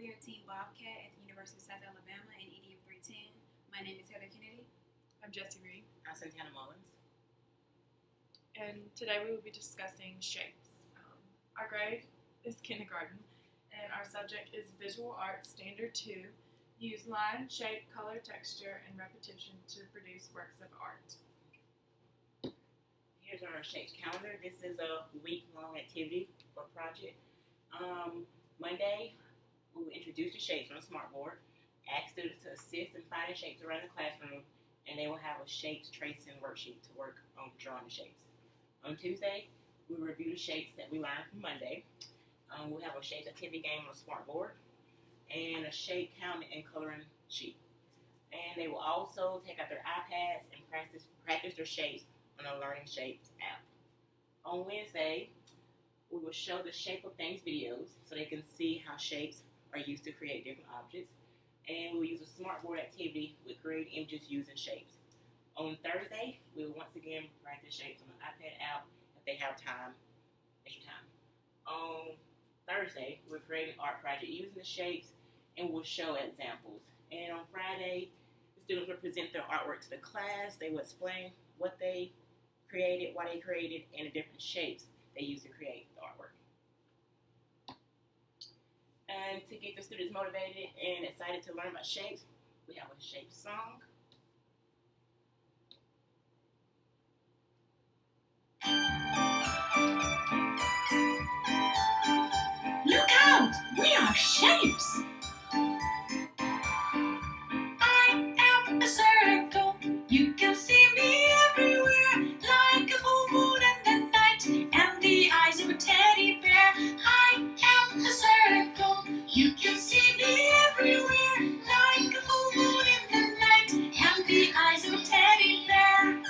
We are Team Bobcat at the University of South Alabama in EDM 310. My name is Heather Kennedy. I'm Jessie Reed. I'm Santana Mullins. And today we will be discussing shapes. Our grade is kindergarten, and our subject is Visual Arts Standard 2. Use line, shape, color, texture, and repetition to produce works of art. Here's our shapes calendar. This is a week-long activity or project. Monday, we will introduce the shapes on a smartboard, ask students to assist in finding shapes around the classroom, and they will have a shapes tracing worksheet to work on drawing the shapes. On Tuesday, we'll review the shapes that we learned from Monday. We'll have a shapes activity game on a smartboard and a shape counting and coloring sheet. And they will also take out their iPads and practice their shapes on a Learning Shapes app. On Wednesday, we will show the Shape of Things videos so they can see how shapes are used to create different objects. And we'll use a smartboard activity with creating images using shapes. On Thursday, we will once again practice shapes on the iPad app if they have extra time. On Thursday, we're creating an art project using the shapes and we'll show examples. And on Friday, the students will present their artwork to the class. They will explain what they created, why they created, and the different shapes they used to create the artwork. And to get the students motivated and excited to learn about shapes, we have a shape song. Look out! We are shapes! I am a circle. You can see me everywhere, like a full moon in the night, and the eyes of a teddy bear. I am a circle. You can see me everywhere, like a full moon in the night, and the eyes of a teddy bear.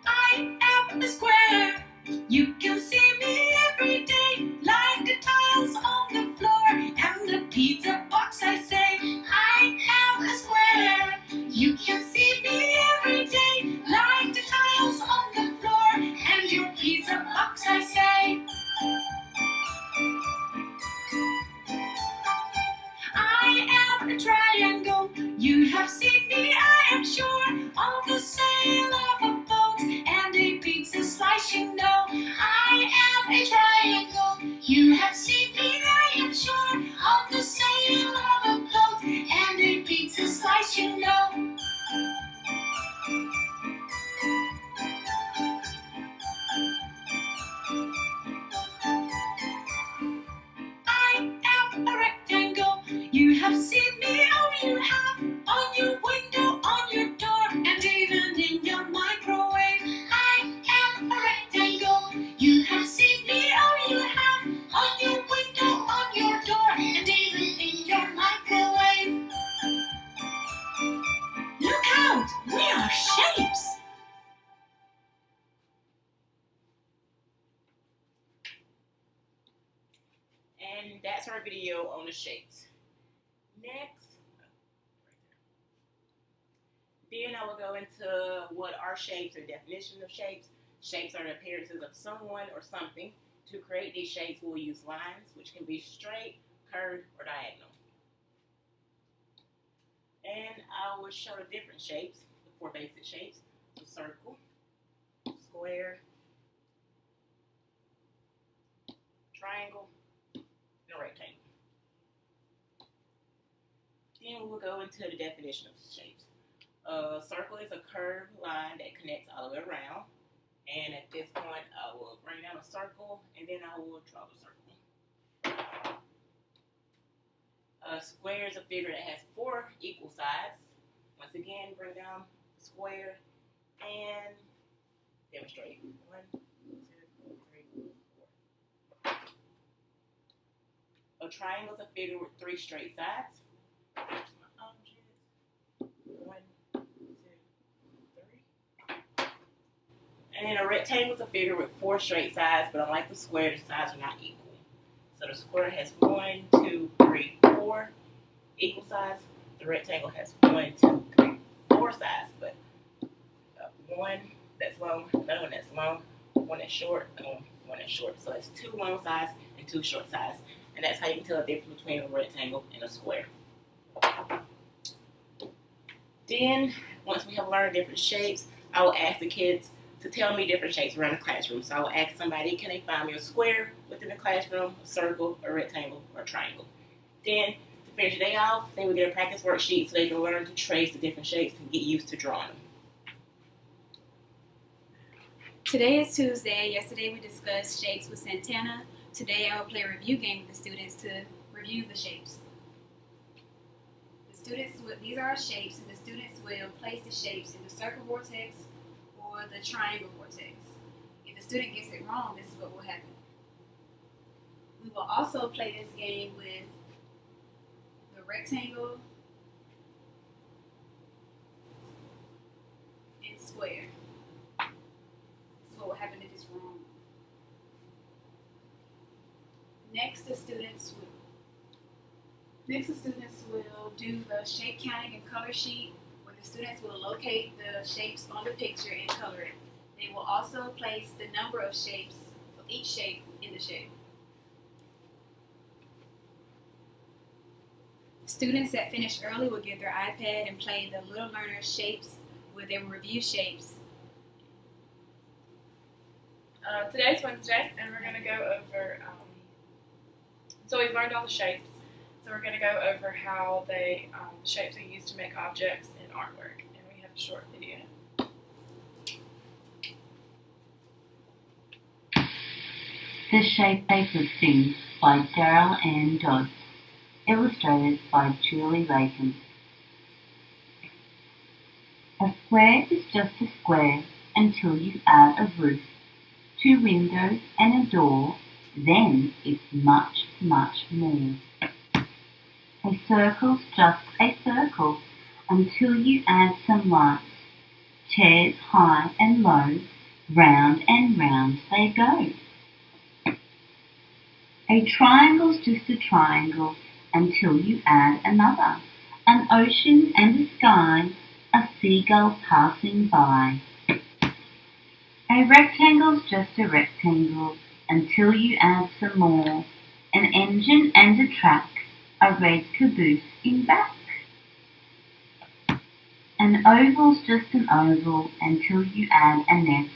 I am a square. You can see me every day, like the tiles on the floor and the pizza box. I say, I am a square. You can see me every day, like the tiles on the floor and your pizza box. I say, I am a triangle. You have seen me, I am sure, on the sail of a boat and a pizza slice, you know. I am a triangle. You have seen me, I am sure, on the sail of a boat and a pizza slice, you know. I am a rectangle. You have seen me, oh you have, on your window, on your door, and even in your microwave. I am a rectangle. You have seen me, oh you have, on your window, on your door, and even in your microwave. Look out! We are shapes! And that's our video on the shapes. Next, then I will go into what are shapes or definition of shapes. Shapes are the appearances of someone or something. To create these shapes, we'll use lines, which can be straight, curved, or diagonal. And I will show the different shapes, the 4 basic shapes: the circle, square, triangle, and a rectangle. Then we will go into the definition of shapes. A circle is a curved line that connects all the way around. And at this point, I will bring down a circle, and then I will draw the circle. A square is a figure that has 4 equal sides. Once again, bring down the square and demonstrate. 1, 2, 3, 4. A triangle is a figure with 3 straight sides. Here's my object. 1, 2, 3. And a rectangle is a figure with 4 straight sides, but unlike the square, the sides are not equal. So the square has 1, 2, 3, 4 equal sides. The rectangle has 1, 2, 3, 4 sides, but 1, that's long, another one that's long, one that's short, and one that's short. So it's 2 long sides and 2 short sides. And that's how you can tell the difference between a rectangle and a square. Then, once we have learned different shapes, I will ask the kids to tell me different shapes around the classroom. So I will ask somebody, can they find me a square within the classroom, a circle, a rectangle, or a triangle? Then, to finish the day off, they will get a practice worksheet so they can learn to trace the different shapes and get used to drawing them. Today is Tuesday. Yesterday we discussed shapes with Santana. Today I will play a review game with the students to review the shapes. These are our shapes, and the students will place the shapes in the circle vortex or the triangle vortex. If the student gets it wrong, this is what will happen. We will also play this game with the rectangle and square. This is what will happen if it's wrong. Next, the students will do the shape counting and color sheet, where the students will locate the shapes on the picture and color it. They will also place the number of shapes of each shape in the shape. Students that finish early will get their iPad and play the Little Learner Shapes, where they will review shapes. Today's Wednesday, and we're going to go over, so we've learned all the shapes. So we're going to go over how the shapes are used to make objects in artwork, and we have a short video. The Shape Thing by Daryl Ann Dodds, illustrated by Julie Latham. A square is just a square until you add a roof, 2 windows and a door, then it's much, much more. A circle's just a circle until you add some lights. Chairs high and low, round and round they go. A triangle's just a triangle until you add another. An ocean and a sky, a seagull passing by. A rectangle's just a rectangle until you add some more. An engine and a track, a red caboose in back. An oval's just an oval until you add a nest,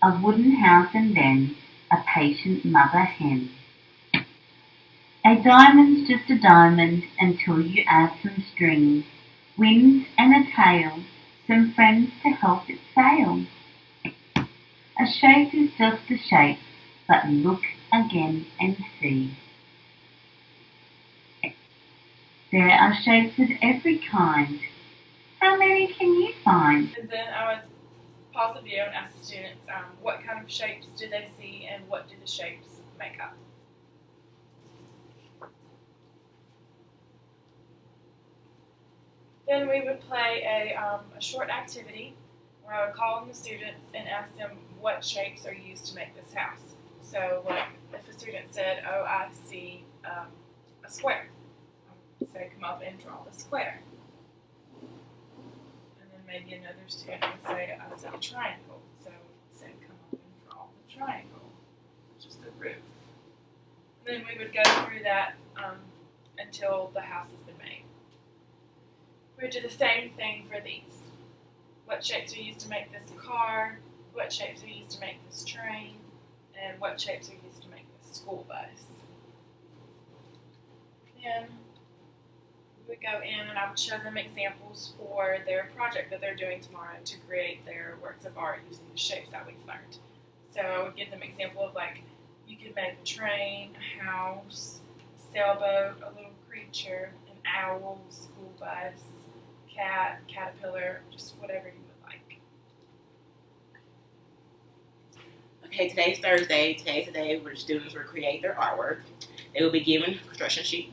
a wooden house and then a patient mother hen. A diamond's just a diamond until you add some string, wings and a tail, some friends to help it sail. A shape is just a shape, but look again and see. There are shapes of every kind. How many can you find? And then I would pause the video and ask the students what kind of shapes do they see and what do the shapes make up. Then we would play a short activity where I would call on the students and ask them what shapes are used to make this house. So like if a student said, oh, I see a square, I would say come up and draw the square. And then maybe another student would say, I see a triangle. So say come up and draw the triangle, which is the roof. And then we would go through that until the house has been made. We would do the same thing for these. What shapes are used to make this car? What shapes are used to make this train? And what shapes are used to make this school bus? Then we would go in and I would show them examples for their project that they're doing tomorrow to create their works of art using the shapes that we've learned. So I would give them an example of like, you could make a train, a house, a sailboat, a little creature, an owl, school bus, cat, caterpillar, just whatever you would like. Okay, today's Thursday. Today's the day where the students will create their artwork. They will be given a construction sheet,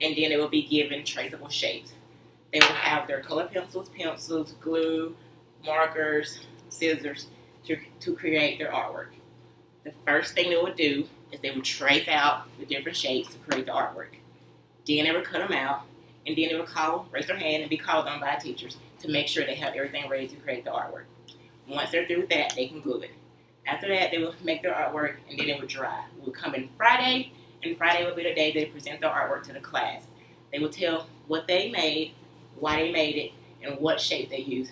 and then they will be given traceable shapes. They will have their color pencils, glue, markers, scissors to create their artwork. The first thing they will do is they will trace out the different shapes to create the artwork. Then they will cut them out, and then they will raise their hand and be called on by teachers to make sure they have everything ready to create the artwork. Once they're through with that, they can glue it. After that, they will make their artwork, and then it will dry. We'll come in Friday, and Friday will be the day they present their artwork to the class. They will tell what they made, why they made it, and what shape they used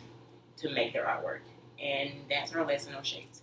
to make their artwork. And that's our lesson on shapes.